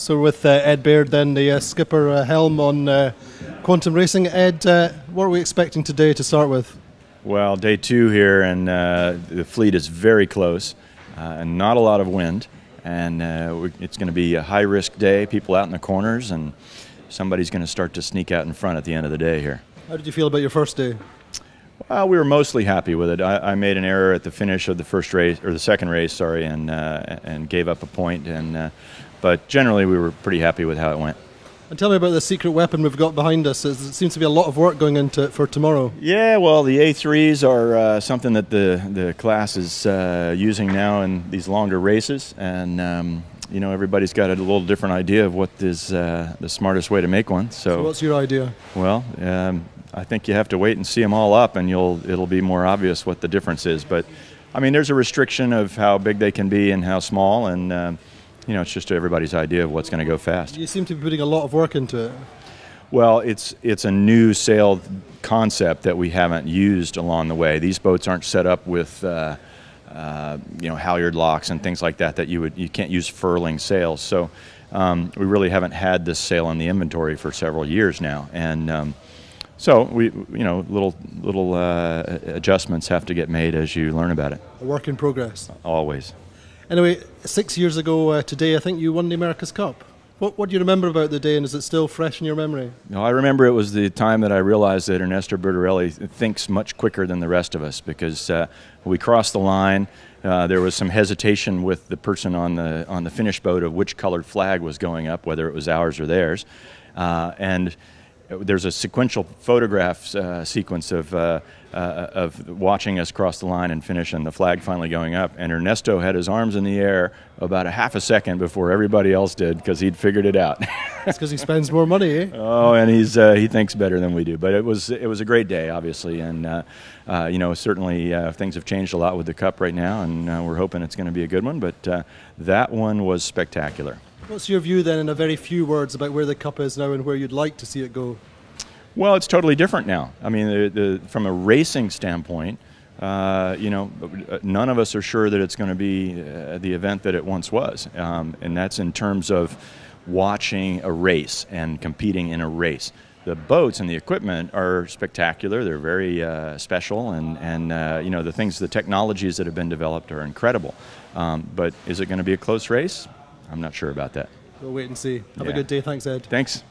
So with Ed Baird, then the skipper helm on Quantum Racing. Ed, what are we expecting today to start with? Well, day 2 here, and the fleet is very close, and not a lot of wind, and it's going to be a high-risk day, people out in the corners, and somebody's going to start to sneak out in front at the end of the day here. How did you feel about your first day? Well, we were mostly happy with it. I made an error at the finish of the first race, or the second race, sorry, and gave up a point, but generally we were pretty happy with how it went. And tell me about the secret weapon we've got behind us. It seems to be a lot of work going into it for tomorrow. Yeah, well, the A3s are something that the class is using now in these longer races, and everybody's got a little different idea of what is the smartest way to make one. So what's your idea? Well, I think you have to wait and see them all up, and it'll be more obvious what the difference is. But I mean, there's a restriction of how big they can be and how small, and it's just everybody's idea of what's going to go fast. You seem to be putting a lot of work into it. Well, it's a new sail concept that we haven't used along the way. These boats aren't set up with halyard locks and things like that you can't use furling sails. So we really haven't had this sail in the inventory for several years now, and so we little adjustments have to get made as you learn about it. A work in progress. Always. Anyway, 6 years ago today, I think you won the America's Cup. What do you remember about the day, and is it still fresh in your memory? No, I remember it was the time that I realized that Ernesto Bertarelli thinks much quicker than the rest of us, because we crossed the line. There was some hesitation with the person on the finish boat of which colored flag was going up, whether it was ours or theirs, and there's a sequential photograph sequence of watching us cross the line and finish, and the flag finally going up. And Ernesto had his arms in the air about a half a second before everybody else did, because he'd figured it out. It's because he spends more money, eh? Oh, and he thinks better than we do. But it was a great day, obviously, and certainly things have changed a lot with the Cup right now, and we're hoping it's going to be a good one. But that one was spectacular. What's your view then, in a very few words, about where the Cup is now and where you'd like to see it go? Well, it's totally different now. I mean, from a racing standpoint, none of us are sure that it's going to be the event that it once was, and that's in terms of watching a race and competing in a race. The boats and the equipment are spectacular. They're very special, and the technologies that have been developed are incredible. But is it going to be a close race? I'm not sure about that. We'll wait and see. Have a good day. Thanks, Ed. Thanks.